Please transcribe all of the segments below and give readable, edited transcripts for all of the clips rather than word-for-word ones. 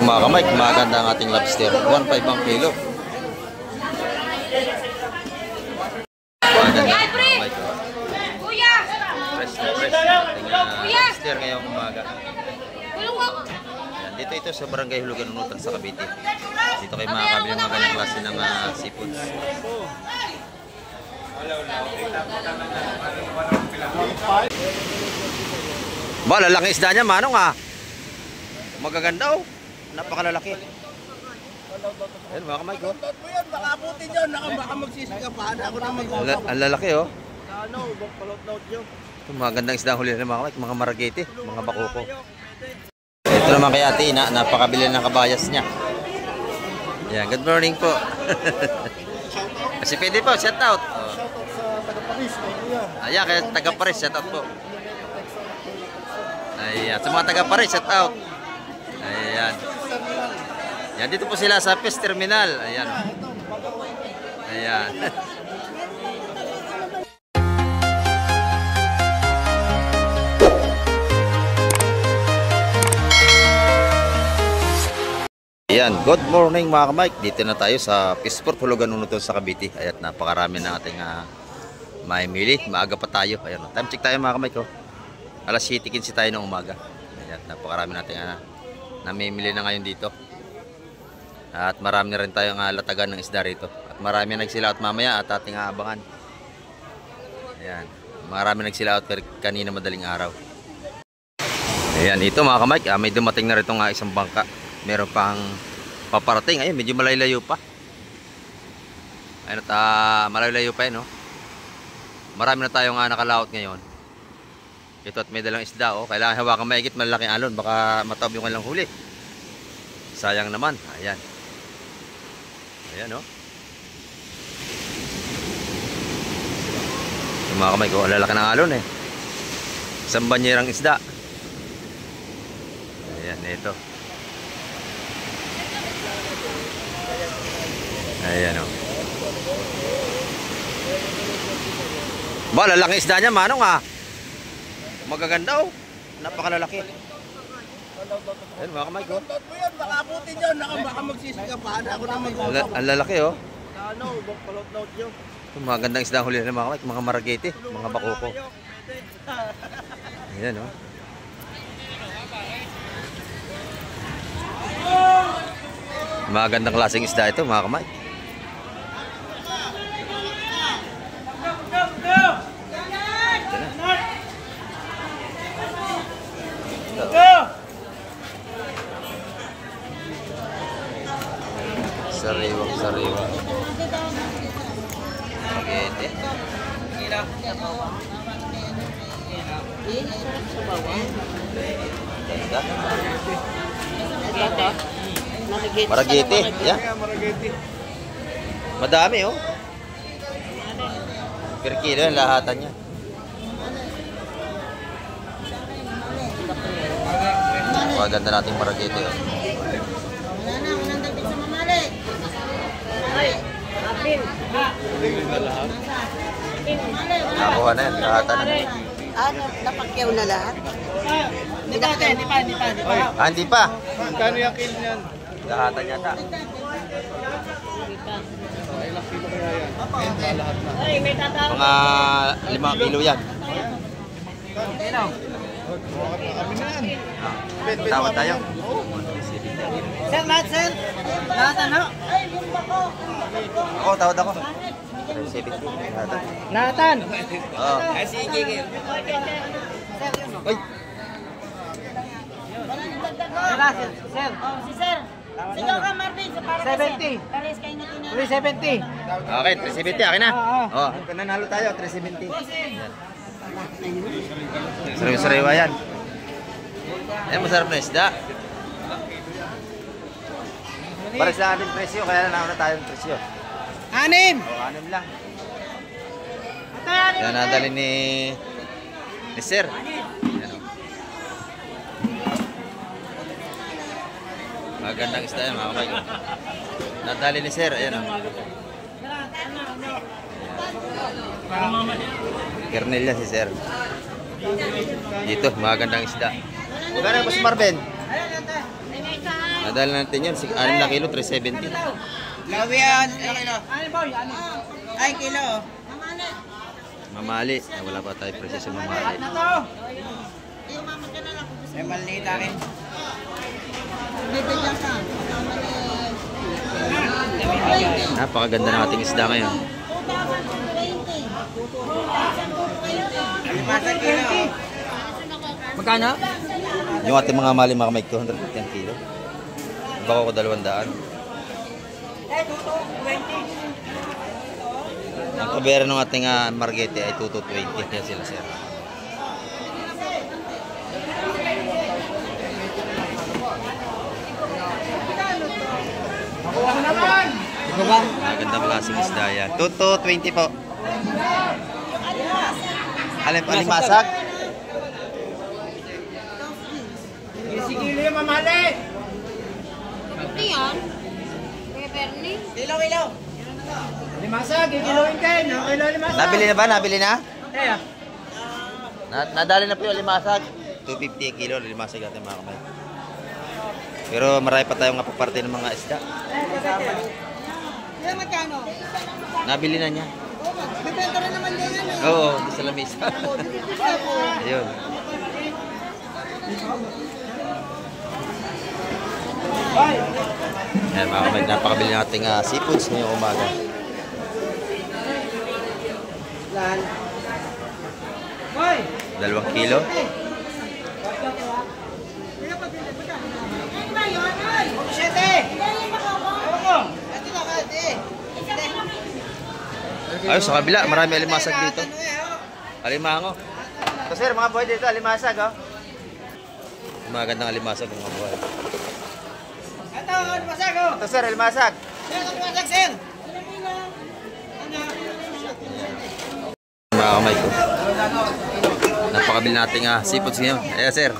mga kamay, maganda ang ating lobster. 1.5 ang kilo. Maganda ang kamay ko. Fresh na fresh ating lobster ngayong umaga. Ayan, dito ito sa Barangay Hulugan Unutan sa Cavite. Dito kayo makakabili mga ganyang klase ng seafoods. Ba, lalaking isda niya, manong ah. Magaganda oh. Napakalalaki. Ayan mga kamay ko. Baka abutin yun. Baka magsisikapahan ako na mag-upok. Ang lalaki oh. Ano, palot-laut yun. Ito magandang isda huli na mga kamay. Mga maragete, mga bakoko. Ito naman kay Ate Ina. Napakabili ng kabayas niya. Ayan, good morning po. Kasi pwede po, shout out. Shoutout sa taga-Paris. Ayan, kaya taga-Paris, shout out po. Ayan, sa mga taga-Paris, shout out. Ayan. Yan, dito po sila sa Fish Terminal. Ayan. Ayan. Ayan, good morning mga kamay. Dito na tayo sa Fishport Hulugan Unutan sa Cavite. Ayan, napakarami na ating maimili. Maaga pa tayo. Ayan, time check tayo mga kamay ko. Alas 7:15 tayo ng umaga. Ayan, napakarami natin namimili na ngayon dito. At marami na rin tayong latagan ng isda rito. At marami nagsilaot mamaya at ating aabangan. Ayan, marami nagsilaot kanina madaling araw. Ayan, ito mga kamay, may dumating na rito isang bangka. Meron pang paparating. Ayun, medyo malayo pa. Ayun, at malayo pa yun, no? Marami na tayong nakalaot ngayon. Ito at may dalang isda, oh. Kailangan hawakan maigit malaking alon, baka matawag yung kanilang huli. Sayang naman. Ayan. Ayan, oh. Yung mga kamay ko, lalaki ng alon eh. Isang banyerang isda. Ayan, ito. Ayan, oh. Ba, lalaking isda niya, manong ah. Magaganda oh. Napakalalaki. Ayun mga kamay ko. Baka abutin yun. Baka magsisikapahan ako na mag-upok. Ang lalaki oh. Ano, palot-laut yun. Magandang isda huli na mga kamay. Mga maragete, mga bakoko. Ayan oh. Magandang klaseng isda ito mga kamay. Sariwang sariwa. Spaghetti. Maragete. Yan. Madami oh. Per kilo yung lahatan niya. Maganda nating maragete oh. Nakuha na yan, lahatan na. Napakyaw na lahat? Hindi pa. Hindi pa. Kano yung kill niyan? Lahatan yata. Ilang kilo kaya yan? Lahat na. Mga 5 kilo yan. Kami na yan. Tawad tayo. Sir, lahat sir? Lahat ano? Ako, tawad ako. 70. Lahatan? Oo. Sige. Ay! Sir. Si Sir. Sige ka Marvin, sa para 70. Pares kayo na tinanong. 370. Okay, 370. Akin na. Oo. Oh, nanalo tayo, 370. Sariwa-sariwa yan. Ayan, masarap na isda. Para sa ating presyo, kaya nauna tayong presyo. 6. O, 6 lang. Yan, nadali ni Sir. Yan, o. Magandang isda yan, mga kapag. Nadali ni Sir, ayan o. Kernel yan si Sir. Dito, magandang isda. Magandang Boss Marvin. Nadala natin yun. 6 na kilo, 370. Lawian. Kilo. Ano boy? Ano? Ay, kilo. Mamali. Ay, wala pa tayo presyo sa mamali. Lahat na to. May maliit akin. Napakaganda ng ating isda ngayon. 2,020. Limasa kilo. Magkano? Yung ating mga mali mga kamay, 250 ang kilo. Baka ko 200. Ang kabera ng ating margete ay 220. Kaya sila sir. Ito ba? Magandang klaseng isda yan. 220 po. Alin po, alimasag? Kilo yung mamali. Ito yan. Kuya Bernie. Kilo. Limasag, ikiloin kayo. Nakakilo limasag. Nabili na ba? Nabili na? Eh, Nadali na po yung limasag. 250 kilo limasag natin mga kamay. Pero marami pa tayong kapaparte ng mga isda. Kuya, magkano? Nabili na niya. Bibenta rin naman din yan eh. Oo, sa lamisa. Ayun. Ayan mga kamay, napakabili nating seafoods ngayong umaga. boy. 2 kilo. Ano ba yun? Ay! 7. Dahil makabang. Ito na kasi. Ayun, sa kabila, marami alimasag dito. Alimango. So sir, mga boy dito, alimasag oh. Magandang alimasag mga boy. Ito, limasag oh. Ito sir, alimasag. Sir, limasag sir. Mga kamay ko. Napakabili nating seafoods ngayon. Ayan sir.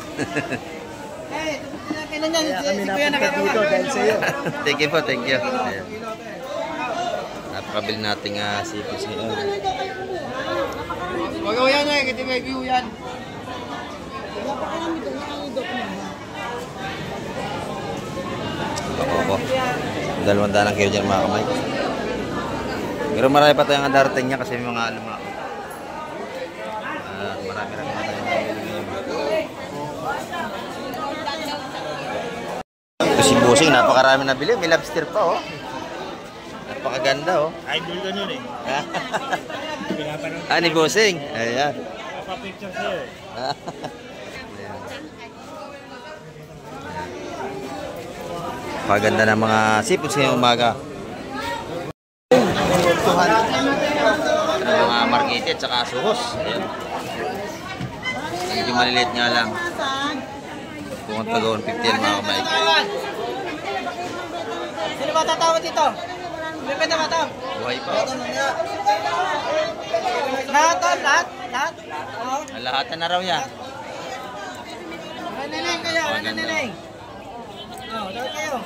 Kailan yan? Si Kuya nakakawak. Thank you po, thank you. Ayan. Napakabili nating seafoods ngayon. Huwag ko yan eh, kasi may view yan. Ako. 200 ang kilo dyan mga kamay. Pero marami pa tayong darating niya kasi may mga lumakas. Marami rin mga tayong nabili ngayon. Ito si Busing, napakarami nabili. May lobster pa oh. Napakaganda oh. Idol ka nun eh. Ni Busing. Ayan. Papapicture sa'yo eh. Paganda ng mga seafoods ngayong umaga. Mga margite at saka suhos. Ayan. Medyo maliliit nga lang. Kung ang taga 150 yan mga kamay. Sino ba tatawag dito? Bibenta ba ito? Buhay pa. Lahat to, lahat? Lahat? Oo. Lahat na raw yan. Nanay kayo, nanay. Oo, dapat kayo.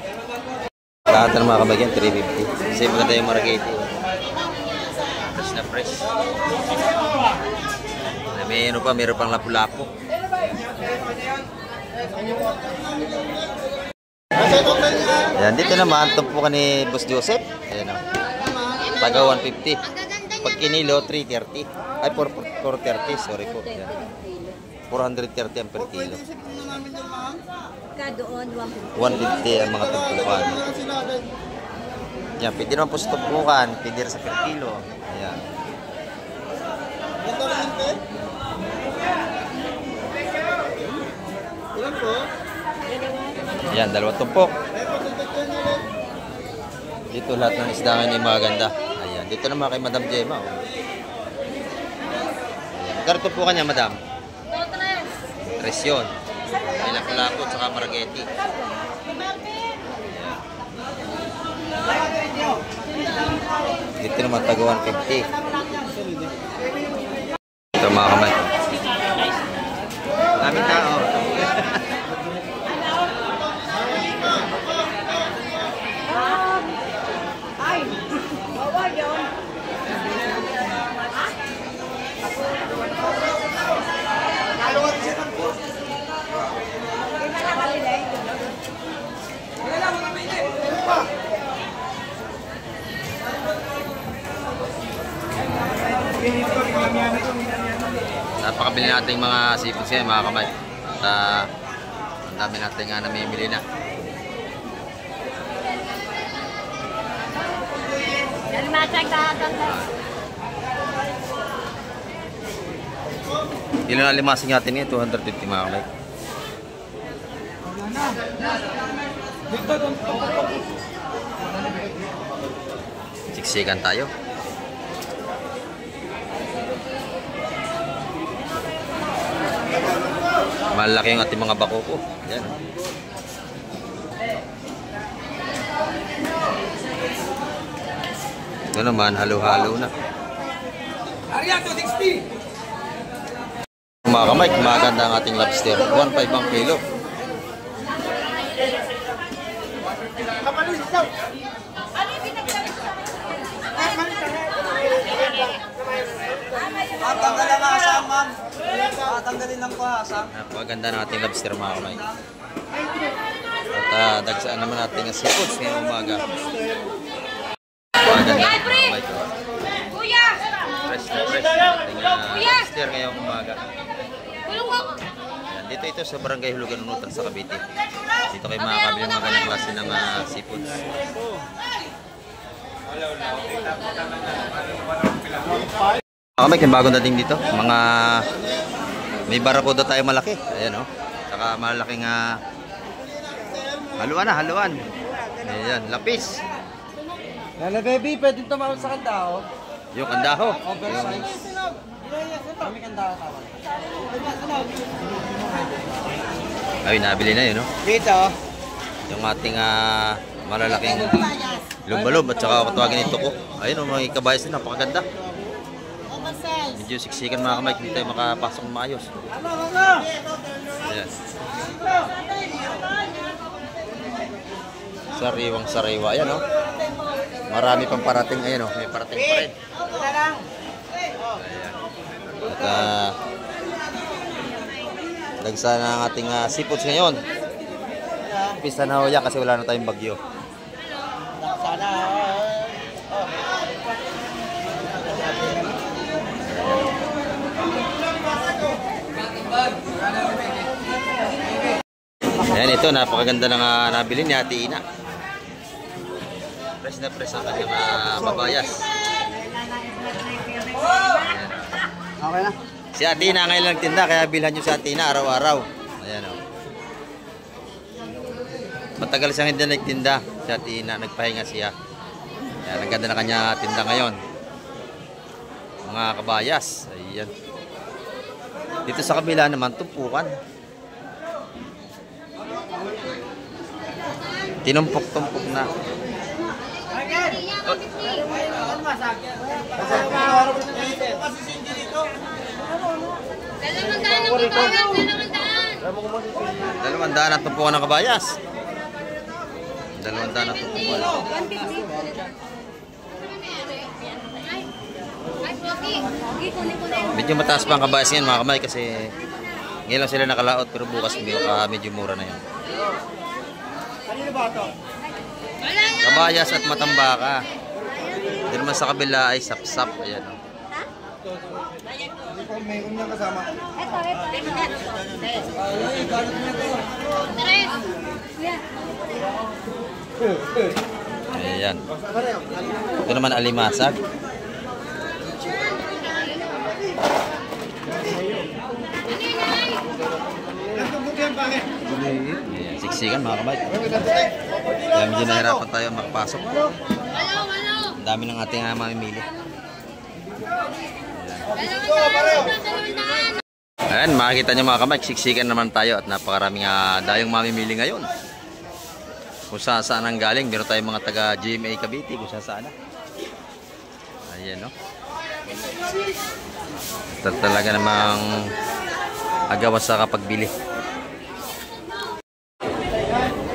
Lahat ng mga kabagyan, 350. Kasi maganda yung margite. Fresh na fresh. Meron pang lapu-lapu. Ayan, dito naman, tumpukan ni Boss Joseph. Ayan o. Taga 150. Pag kinilo, 330. Ay, 430, sorry po. Ayan. 430 ang per kilo. Ka doon, 150 ang mga tumpukan. Yan, pwede naman po sa tumpukan, pwede rin sa per kilo. Ayan. Ayan, 2 tumpok. Dito lahat ng isda ngayon ay maganda. Ayan, dito naman kay Madam Gemma. Oh. Ayan, magkano tumpukan niya, Madam? 3 yun. May lapu-lapu at saka marageti. Dito naman taga 150. Ito mga kamay. Maraming tao. makakabili nating mga seafoods ngayon mga kamay. At ang dami natin nga namimili na. Ilan na limasing natin ngayon? 250 mga kamay. Siksikan tayo. Malaki yung ating mga bako po. Ayan. Ito naman, halo-halo na. Mga kamay, maganda ang ating lobster. 1.5 ang kilo. Tanggalin ang asam, ma'am. Tanggalin lang po asam. Napakaganda ng ating lobster mga kamay. At dagsaan naman natin ang seafoods ngayong umaga. Napakaganda ng kamay ko. Fresh na fresh ang ating lobster ngayong umaga. Ayan, dito ito sa Barangay Hulugan Unutan sa Cavite. Dito kayo makakabili ng mga ganyang klase ng seafoods. May bagong dating dito, mga may barakuda tayo malaki. Ayan oh. Saka malaking haluan na, haluan. Ayan, lapis. Lala baby, pwede tumawag sa kandaho. Yung kandaho. Oversize. Kami kandaho tawag. Ay, nabili na yun, no? Dito. Yung ating malalaking lumbalub at saka katawagin ito ko. Ayun, mga ikabayas na, napakaganda. Medyo siksikan mga kamay, hindi tayo makapasok ng maayos. Ayan. Sariwang sariwa. Ayan, no? Marami pang parating. Ayan, no? May parating pa rin. Ayan. At lagsa na ang ating seafoods ngayon. Pista na ho yan kasi wala na tayong bagyo. Sana. Ayan, ito napakaganda ng nabili ni Ate Ina. Fresh na fresh ang kanyang babayas. Ayan. Okay na. Si Ate Ina ngayon lang tinda kaya bilhan nyo si Ate Ina araw-araw. Ayan o. Matagal siyang hindi nagtinda. Si Ate Ina, nagpahinga siya. Ayan, ang ganda na kanya tinda ngayon. Mga kabayas. Ayan. Dito sa kabila naman, tumpukan. Tinumpok-tumpok na. Dalawang daan at tumpukan ng kabayas. Dalawang daan at tumpukan. Medyo mataas pa ang kabayas ngayon mga kamay kasi ngayon lang sila nakalaot pero bukas medyo mura na yun. Kabayas at matambaka. Hindi naman sa kabila ay sapsap. Ayan o. Mayroon niyang kasama. Ayan. Ito naman alimasag. Ayan, siksikan mga kamay. Kaya medyo nahirapan tayo makapasok. Ang dami ng ating mamimili. Ayan, makikita nyo mga kamay, siksikan naman tayo at napakaraming dayong mamimili ngayon. Kung saan ang galing, meron tayong mga taga GMA Cavite, kung saan. Ayan no. Talaga namang agawas sa kapagbili.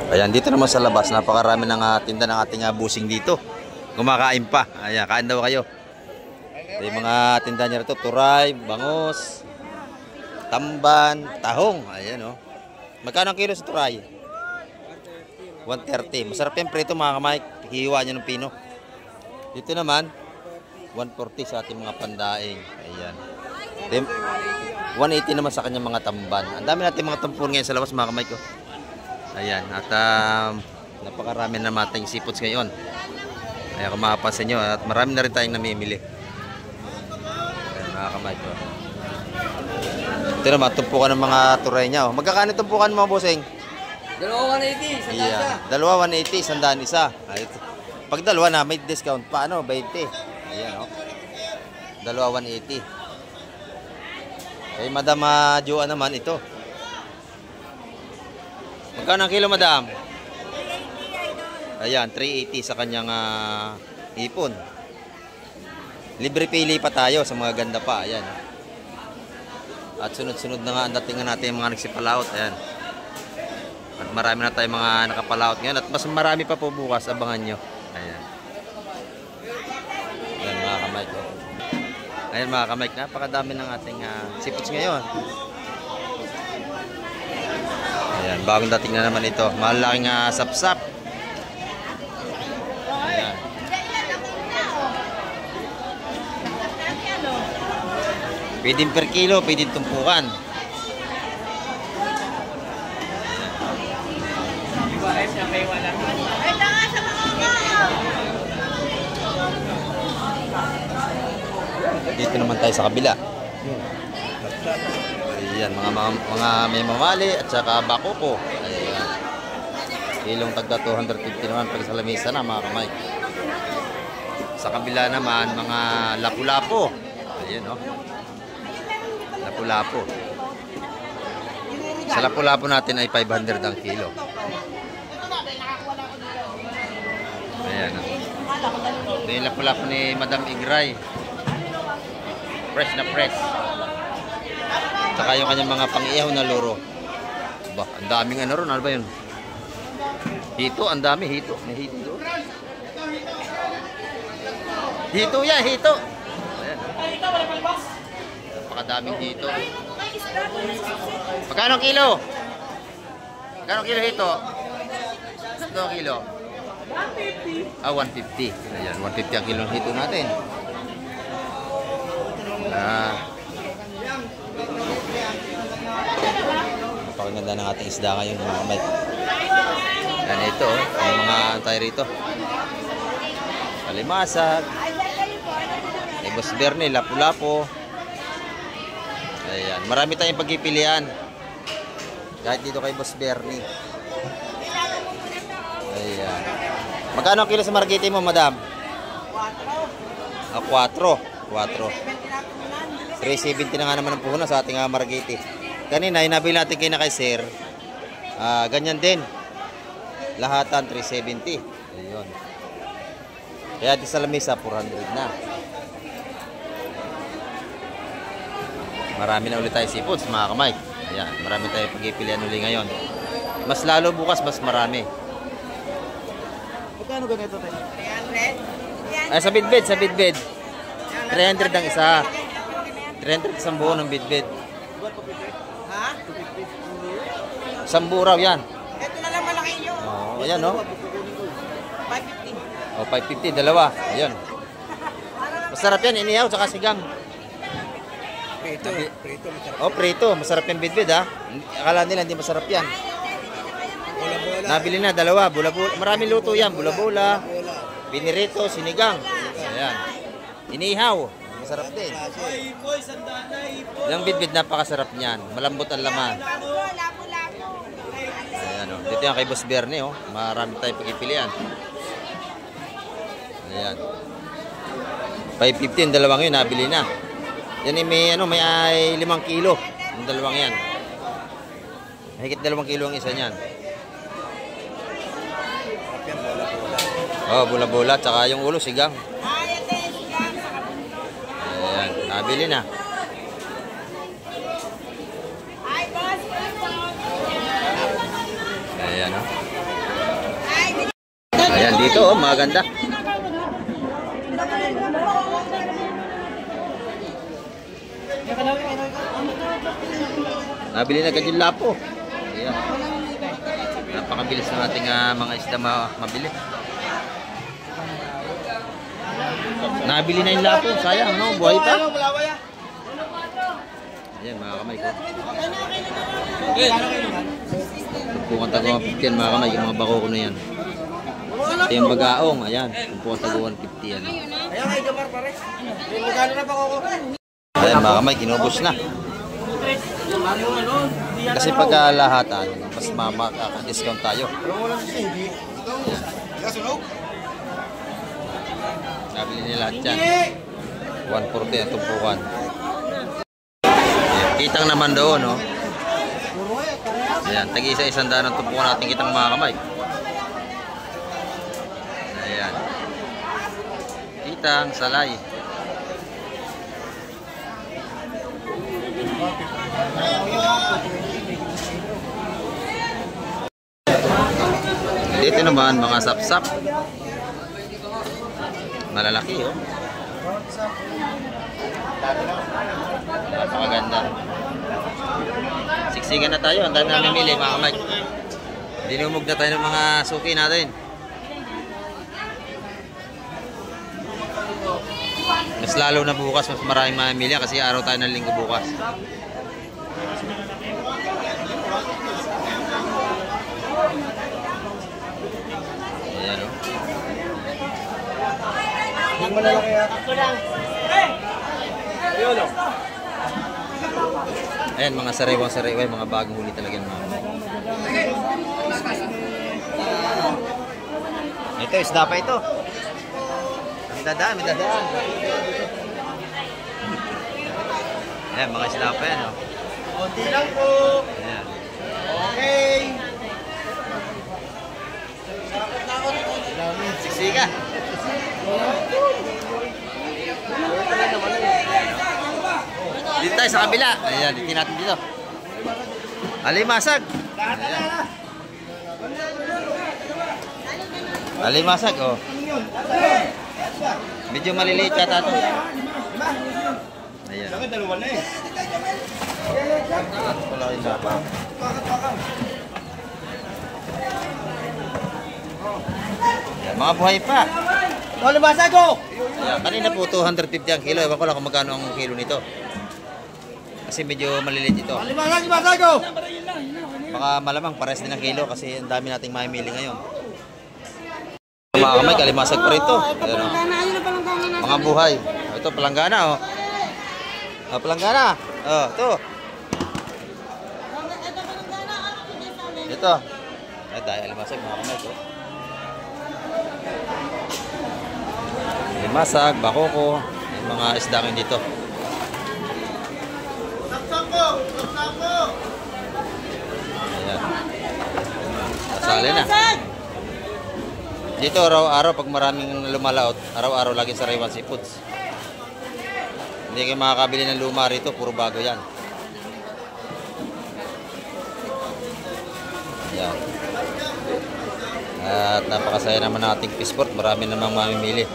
Ayan, dito naman sa labas, napakarami ng tinda ng ating busing dito. Kumakain pa. Ayan, kain daw kayo. Yung mga tinda niya rito, turay, bangos, tamban, tahong. Ayan o. Magkano ang kilo sa turay? 130. Masarap yung prito mga kamay. Hiwa niya ng pino. Dito naman, 140 sa ating mga pandaing. Ayan. 180 naman sa kanyang mga tamban. Ang dami natin mga tampon ngayon sa labas mga kamay ko. Ayan. At napakarami na mating seafoods ngayon. Kaya kung makapansin nyo, at marami na rin tayong namimili. Ayan mga kamay ko. Ito naman, tumpukan ng mga turay niya. Oh. Magkakano tumpukan mga bossing? Dalawa 180, sa Yeah. Dalawa 180, sandaan isa. Ay, pag dalawa na, may discount pa. Ano? 20. Ayan o. Dalawa 180. Kay Madam Joa naman ito. Magkano ang kilo, Madam? Ayan, 380 sa kanyang hipon. Libre pili pa tayo sa mga ganda pa. Ayan. At sunod-sunod na nga ang datingan natin yung mga nagsipalaot. Ayan. At marami na tayong mga nakapalaot ngayon. At mas marami pa po bukas. Abangan nyo. Ayan. Ayan mga kamay ko. Ayan mga kamay. Napakadami ng ating seafoods ngayon. Ayan. Bagong dating na naman ito. Malaking sapsap. Ayan. Pwedeng per kilo. Pwedeng tumpukan. Dito naman tayo sa kabila. Ayan, mga may mamali at saka bakoko. Ayan. Kilong tagda 250 naman pag sa lamesa na mga kamay. Sa kabila naman mga lapu-lapo. Ayan o. Lapu-lapo. Sa lapu-lapo natin ay 500 ang kilo. Ayan o. Ito yung lapu-lapo ni Madam Igray. Fresh na fresh. Tsaka yung kanyang mga pang-iyaw na luro. Ba, ang daming ano ron. Ano ba yun? Hito, ang dami. Hito. May hito doon. Hito yan, hito. Ayan. Napakadaming hito. Magkano kilo? Magkano kilo hito? Ito kilo? 150. 150. Ayan, 150 ang kilo ng hito natin. Napakaganda ng ating isda ngayon mga kamay. Yan ito, may mga tayo rito. Kalimasag. May Boss Bernie, lapu-lapo. Ayan, marami tayong pagpipilian. Kahit dito kay Boss Bernie. Ayan. Magkano ang kilo sa margiti mo, Madam? 4. 4. 370 na nga naman ang puhunan sa ating margiti. Kanina, inabili natin kayo na kay Sir. Ganyan din. Lahatan, 370. Ayun. Kaya di sa lamesa, 400 na. Marami na ulit tayo seafoods, mga kamay. Ayan, marami tayo pag-ipilian ulit ngayon. Mas lalo bukas, mas marami. Magkano ganito tayo? 300? Ay, sa bidbid, sa bidbid. 300 ang isa. 300 isang buo ng bidbid. Ha? Isang buo raw yan. Ito na lang malaki nyo. Oh, ayan o. 550. Oh, 550, dalawa. Ayan. Masarap yan, inihaw, tsaka sigang. Prito. Prito masarap. Oh, prito. Masarap yung bidbid ha. Akala nila hindi masarap yan. Bola-bola. Nabili na, dalawa. Bula-bula. Maraming luto yan. Bula-bula. Binirito, sinigang. Ayan. Inihaw. Masarap din. Yung bidbid, napakasarap niyan. Malambot ang laman. Ayan o. Dito yan kay Boss Bernie o. Marami tayong pagpipilian. Ayan. 550 yung dalawang yun. Nabili na. Yan may, may 5 kilo. Yung dalawang yan. Mahigit 2 kilo ang isa niyan. Oh, bula-bula. Tsaka yung ulo, sigang. Ayan, nabili na. Ayan, oh. Ayan, dito, oh, maganda. Nabili na ganyan lapo. Ayan. Napakabilis ng ating mga isda mabili. Nabili na yung lapo. Sayang, no? Buhay pa. Ayan mga kamay ko. Tumpukan taguan 50 yan mga kamay. Yung mga bako ko na yan. Ito yung bagaong. Ayan. Tumpukan taguan 50 yan. Ayan, ay gamar pare. Magkano na ba ako? Ayan mga kamay, kinubos na. Kasi pagka lahatan, mas makaka-discount tayo. Nabili nila lahat yan. 140 ang tumpukan. Ayan, kitang naman doon, no? Ayan, tag-isa-isang daan ang tumpukan natin kitang mga kamay. Ayan. Kitang, salay. Dito naman mga sapsap. Malalaki oh. Napakaganda. Siksikan na tayo. Ang dami namin mili mga kamay. Dinumog na tayo ng mga suki natin. Mas lalo na bukas, mas maraming mamimili kasi araw tayo ng linggo bukas. Ayan o. Ayan, mga sariwang-sariway, mga bagong huli talaga mga. Ito, isda pa ito. May dadaan. Ayan, mga isda pa yan, oh. Konti lang po. Ayan. Okay. Siksika. Dito tayo sa kabila. Ayan, dito natin dito. Alimasag. Ayan. Alimasag, oh. Medyo maliliit yata ito. Ayan. Dalawa na eh. Wala yung sapa. Ayan, mga buhay pa. Wala ba sago? Ayan, kanina po 250 ang kilo. Ewan ko lang kung magkano ang kilo nito. Kasi medyo maliliit ito. Wala ba sago? Baka malamang pares din ang kilo kasi ang dami nating mamimili ngayon. Mga kamay, kalimasag pa rito. Ayan, oh. Mga buhay. Ito, palanggana, oh. Oh, palanggana. Oh, ito. Ito. Ay, dahil alimasag, mga kamay, ito. Alimasag, bakoko. Yung mga isda ngayon dito. Ayan. Nasali na. Dito araw-araw pag maraming lumalaot, araw-araw lagi sa Raywan Seafoods. Hindi kayo makakabili ng luma rito, puro bago yan. Ayan. At napakasaya naman ng ating fishport, marami namang mamimili.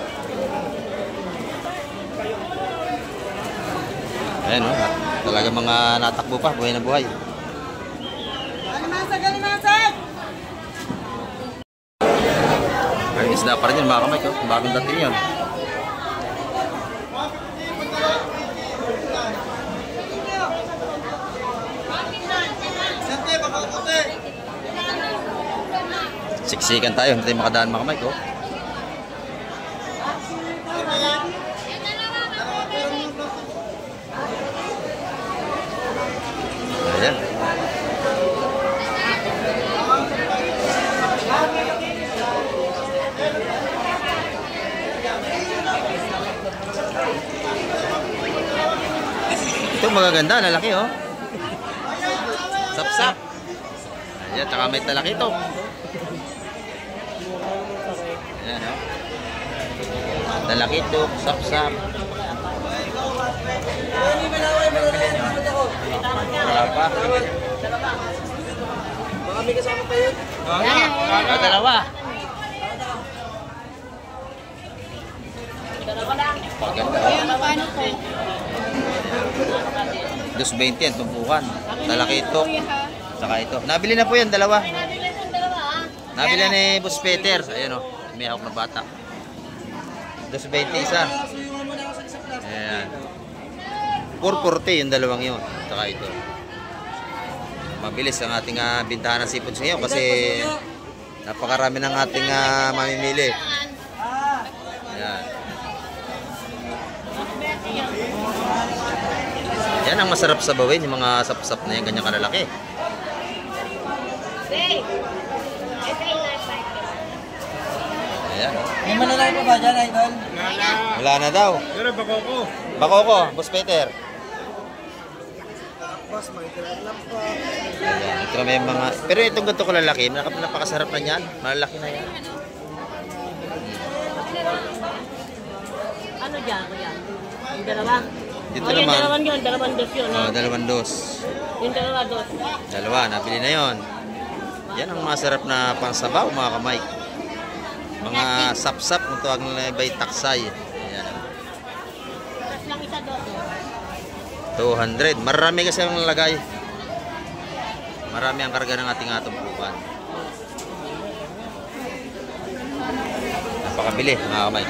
Ayan, oh, talaga mga natakbo pa, buhay na buhay. Alimasag! Ay, isda pa rin yun mga kamay ko. Bagong dating yun. Siksikan tayo. Hindi tayo makadaan mga kamay ko. Ayan. Ito magaganda, lalaki oh. Sapsap. Ayan, tsaka may talakito. Ayan oh. Talakito, sapsap. Wala pa. Baka may kasama pa yun. Dalawa. Paganda. Paano po? 220 yan, tumpukan. Talakito. Saka ito. Nabili na po yan, dalawa. Nabili ni Boss Peter. Ayan o, may hawak na bata. 220 isa. Ayan. 440 yung dalawang yun. Saka ito. Mabilis ang ating bintahan ng seafoods ngayon kasi napakarami ng ating mamimili. Ayan. Yan ang masarap sa bawin, yung mga sap-sap na yan, ganyang kalalaki. Ayan. May malalaki pa ba dyan, Idol? Wala na daw. Pero bako ko. Bakoko, Boss Peter. Boss, mag-internet lang po. Ayan, ito may mga... Pero itong ganito kalalaki, napakasarap na yan. Malalaki na yan. Ano dyan, kuya? Yung dalawa? Dito Yung naman. dalawang yun, dalawang dos yun. Oh, 2 dos. Yung dalawa dos. Dalawa, nabili na yon. Yan ang masarap na pangsabaw, mga kamay. Mga sap-sap, kung tawag nila by taksay. Ayan. Tapos lang isa dos. 200. Marami kasi ang nalagay. Marami ang karga ng ating tumpukan. Napakabili, mga kamay.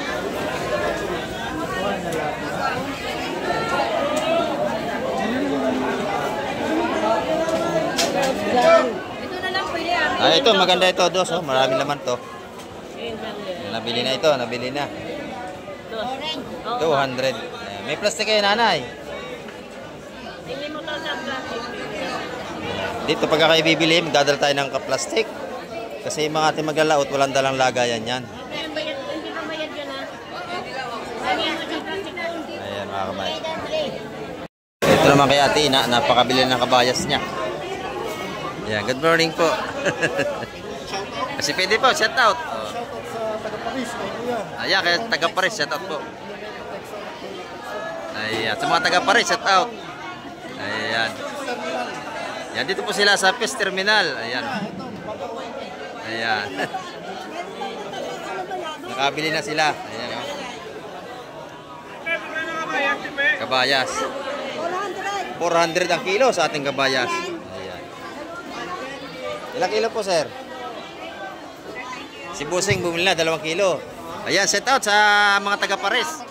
Ito na lang pwede ah. Ito, maganda ito, dos. Oh. Marami naman to. Ayun lang yan. Nabili na ito, nabili na. Dos. 200. Ayan. May plastic kayo, nanay. Hindi mo to sa plastic. Dito pagka kayo bibili, magdadala tayo ng kaplastic. Kasi yung mga ating maglalaot, walang dalang lagayan yan. Hindi pa mayad yan ha. Lagyan mo sa plastic. Ayan, mga kamay. Ito naman kay Ate Ina, napakabili ng kabayas niya. Ayan, good morning po. Kasi pwede po, shout out. Oh. Ayan, kaya taga Paris, shout out po. Ayan, sa mga taga Paris, shout out. Ayan. Yan, dito po sila sa Fish Terminal. Ayan. Ayan. Nakabili na sila. Ayan. Oh. Kabayas. 400 ang kilo sa ating kabayas. Ayan. Ilang kilo po, sir? Si Busing bumili na 2 kilo. Ayan, set out sa mga taga Paris.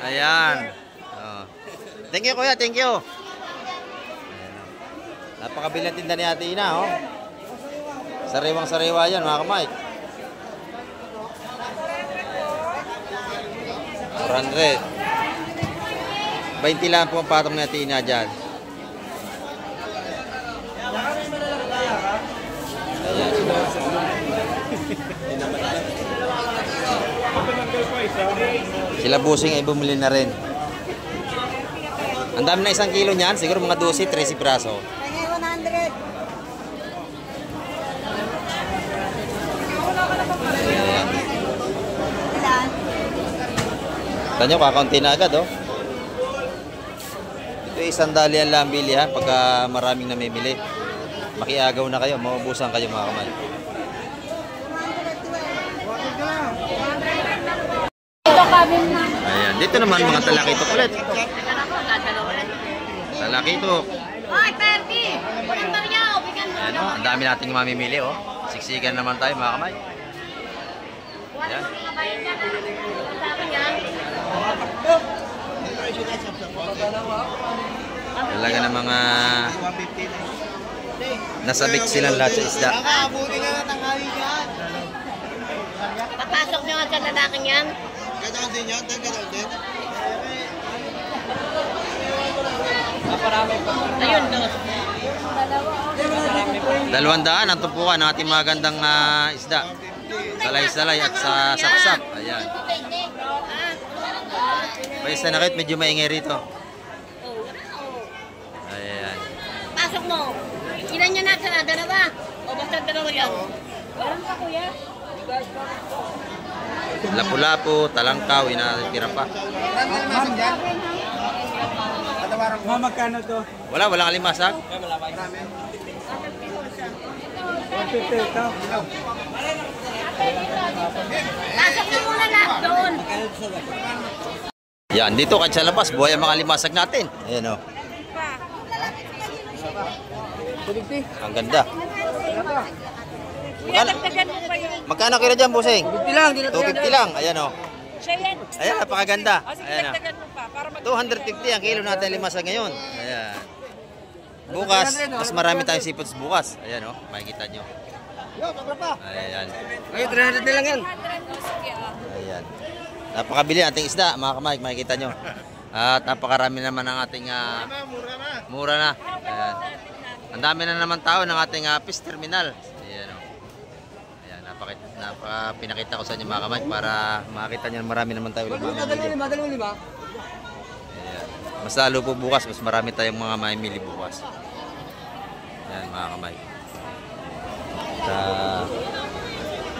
Ayan. Oh. Thank you, kuya. Thank you. Napakabili ng tinda ni Ate Ina, oh. Sariwang-sariwa yan, mga kamay. 400. 20 lang po ang patong ni Ate Ina dyan. Ayan. Sila Busing ay bumili na rin. Ang dami na 1 kilo niyan, siguro mga 12, 13 braso. Kaya 100. Ayan. Ilan? Tanyo, kakaunti na agad, oh. Ito ay 100 lang bilihan pagka maraming namimili. Makiagaw na kayo, maubusan kayo, mga kamay. Ayan, dito naman mga talakitok ulit. Talakitok. Hoy, Perky! Walang baryaw! Bigyan mo. Ayan, oh, ang dami nating mamimili, oh. Siksikan naman tayo, mga kamay. Ayan. Mga bayan dyan ha. Kasama yan. Talaga ng mga nasabik silang lahat sa isda. Nakaabuti na ng tanghali yan. Papasok nyo nga sa lalaking yan. Ganoon din yan, ganoon din. Ayun, dos. 200 ang tumpukan ng ating magandang isda. Salay-salay at sa sapsap. Ayan. Paisa na kahit medyo maingay rito. Ayan. Pasok mo. Ilan niya na sa dalawa? O basta dalawa yan? Walang pa, kuya. Lapu-lapu, talangkaw, inatira pa. Ma'am, magkano to? Walang alimasag. 150 ito. Pasok mo muna lahat doon. Yan, dito kahit sa labas, buhay ang mga limasag natin. Ayan, oh. Ang ganda. Magkano kilo dyan, Busing? 50 lang, 250 lang. Ayan, oh. Siya yan. Ayan, napakaganda. O sige, Ayan, dagdagan mo pa. Para mag 250 ang kilo natin limasag ngayon. Ayan. Bukas, mas marami tayong seafoods bukas. Ayan, oh, makikita nyo. Ayan. Ay, 300 na lang yan. 100 o sige. Ayan. Napakabili ang ating isda, mga kamay, makikita nyo. At napakarami naman ang ating mura na. Ayan. Ang dami na naman tao ng ating fish terminal. Ayan, oh. Ayan, pinakita ko sa inyo mga kamay para makita nyo marami naman tayo. Lima. Ayan. Mas lalo po bukas, mas marami tayong mga mamimili bukas. Ayan, mga kamay.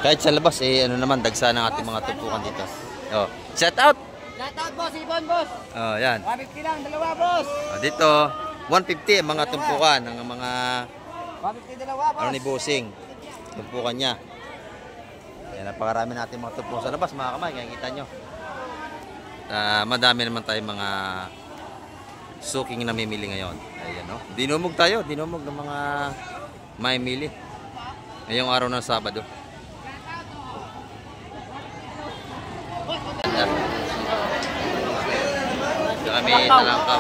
Kahit sa labas, ano naman, dagsa ng ating mga tumpukan dito. Oh, shout out! Shout out, boss. Ibon, boss. Oh, yan. 150 lang, dalawa, boss. Oh, dito, 150 ang mga tumpukan ng mga 150 dalawa, boss. ano ni Bossing. Tumpukan niya. Ayan, napakarami natin mga tumpukan sa labas, mga kamay. Kaya kita nyo. Madami naman tayong mga suking namimili ngayon. Ayan, no? Dinumog tayo. Dinumog ng mga mamimili. Ngayong araw ng Sabado. Kami talangkaw.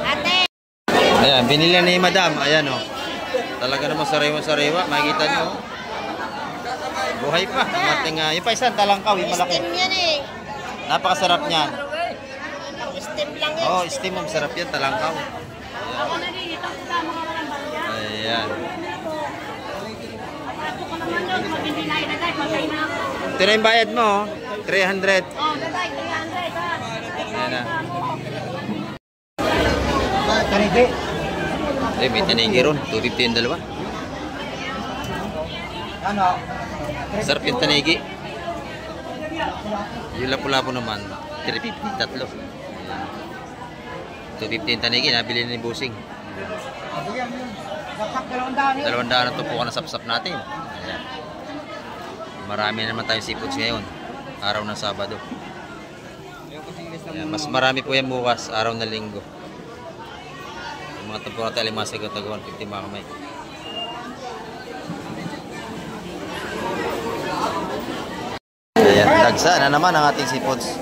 Ate! Ayan, binili ni Madam. Ayan, oh. Talaga naman sariwa-sariwa. Makikita nyo. Oh. Buhay pa. Ang ating, yung pa isang talangkaw, yung malaki. Steam yan eh. Napakasarap niyan. Steam lang yan. Oh, steam. Masarap yan, talangkaw. Ako na din, ito sa mga walang bagya. Ayan. Ako ko naman doon, mag-hindi na ilagay, patay na ako. Ito na yung bayad mo, oh. 300. Oh, lagay, 300 ha. Ayan na. Kanigi. Eh, may tinigi ron. 250 yung dalawa. Ano? Sarap yung tanigi. Yung lapu-lapu naman, 350, tatlo. Ayan. 250 yung tanigi, nabili ni Busing. Saksak 200 yun. 200 ang tumpukan na sapsap natin. Ayan. Marami naman tayong seafoods ngayon. Araw ng Sabado. Ayan, mas marami po yan bukas, araw na Linggo. Yung mga tumpukan natin, alimasag at 150 mga kamay. Ayan, dagsa na naman ang ating seafoods.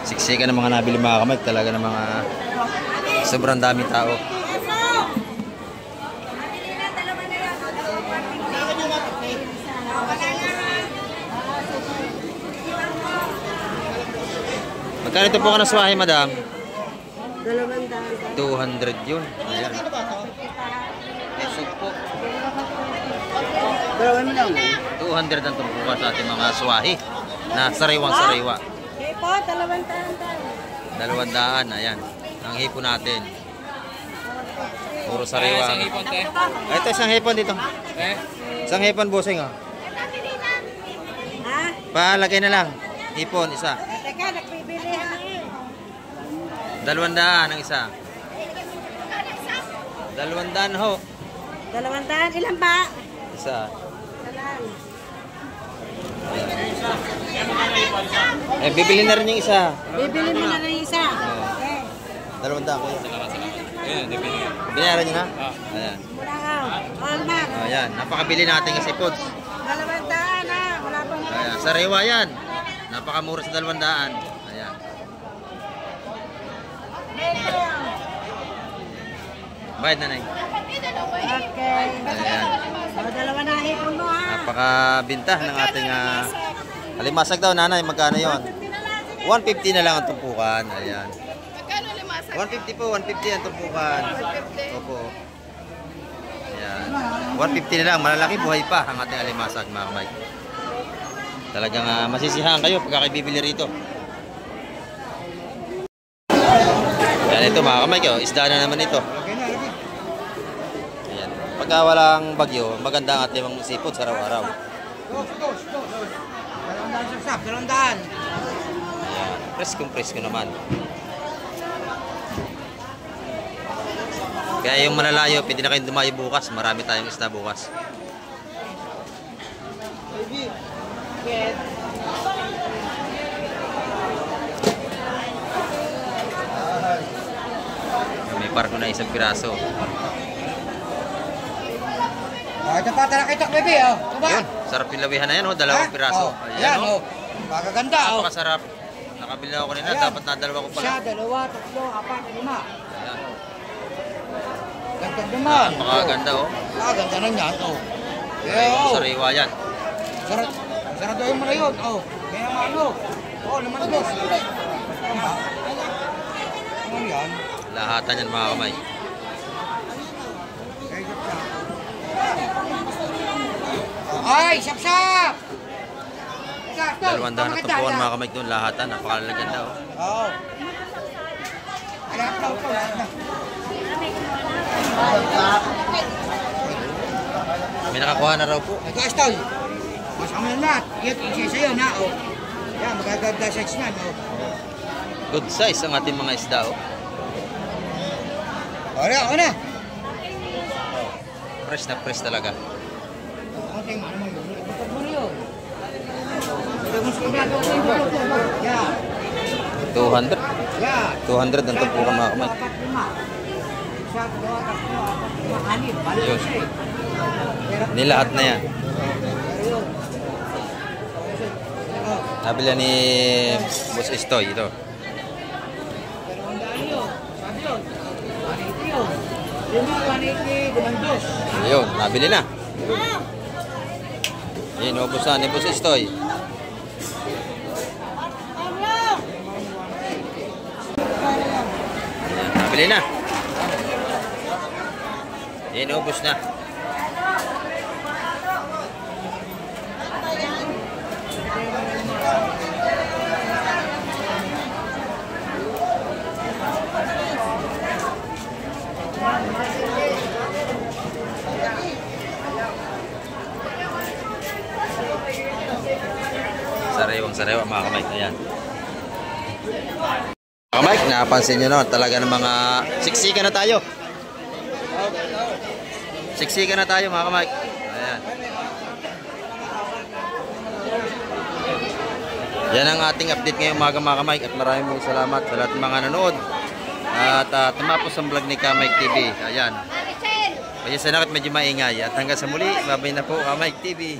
Siksikan ng mga nabili mga kamay, talaga ng mga sobrang daming tao. Magkano ito po ka ng swahe, madam? 200 yun. Ayan. Esok po. 200 ang tumpukan sa ating mga swahe na sariwang-sariwa. Po, 200, ayan. Ang hipon natin. Puro sariwa. Ito, isang hipon dito. Isang hipon, Busing, oh. Ha? Palagay na lang. Hipon, isa. Teka, nagbibili ha. 200 ang isa. 200 ho. 200, ilan ba? Isa. Talan. Eh, bibili na rin yung isa. Bibili mo na ng isa. Okay. 200 ko yun. Binayaran nyo na? Ayan. Mura ka. Walmart. Ayan. Napakabili natin kasi foods. 200 ha. Wala pang Ayan. Sariwa yan. Napakamura sa 200. Ayan. Bayad na, Nay. Okay. Ayan. Dalawa na hipon mo ha. Napakabinta ng ating alimasag daw, nanay. Magkano yon? 150 na lang ang tumpukan. Ayan. Magkano limasag? 150 po, 150 ang tumpukan. Opo. Ayan. 150 na lang. Malalaki, buhay pa ang ating alimasag, mga kamay. Talagang masisiyahan kayo pagka kayo bibili rito. Ayan, ito mga kamay ko. Isda na naman ito. Ayan. Pagka walang bagyo, maganda ang ating mga seafood sa araw-araw. 200 saksak, 200. Ayan. Preskong-presko naman. Kaya yung malalayo, pwede na kayong dumayo bukas. Marami tayong isda bukas. Nakabarko na isang piraso. Ito pa talaga ito, baby. Ito ba? Yun, sarap yung lawihan na yan, oh. Dalawang piraso. Ayan, oh. Magaganda, Napakasarap. Nakabili ako kanina, Ayan. dapat nadalawa ko pala. Isa, dalawa, tatlo, apat, lima. Ayan. Ganda naman. Napakaganda, oh. Ganda na yan, Yeah, Sariwa yan. Saraduhin mo na yun, Kaya ano? Naman dos. Ano yan? Lahatan yan, mga kamay. Ay, sap-sap! 200 na tumpuan, mga kamay doon. Lahatan, napakalaganda, oh. Oo. Lahat na ito, lahat na. May nakakuha na raw po. Ito, Estol. Masama na lahat. Yan, siya sa'yo na, Yan, magaganda size na, Good size ang ating mga isda, oh. Ako na. Fresh na fresh talaga. Konting, ano mo yun? Ipagpag mo na yun. Yan. 200. Yan. 200 ang tumpukan, mga kamay. Apat, lima. Isa, dalawa, tatlo, apat, lima, anim. Balik Yun. siya, Nilahat na yan. Ayun. Nabili ni Boss Estoy ito. Pero ang daan yun. Sabi yun. 180 yun. Lima, 180, gumandos. Ayun, nabili na. Ayun, ubos na ni Boss Estoy. Ayan, nabili na. Ayun, ubos na. Sariwang mga kamay. Ayan. Mga kamay, napansin nyo na talaga ng mga siksikan na tayo. Siksikan na tayo, mga kamay. Ayan. Yan ang ating update ngayong umaga, mga kamay. At maraming salamat sa lahat ng mga nanood. At tumapos ang vlog ni Kamike TV. Ayan. Kaya sa nakit medyo maingay. At hanggang sa muli, babay na po Kamike TV.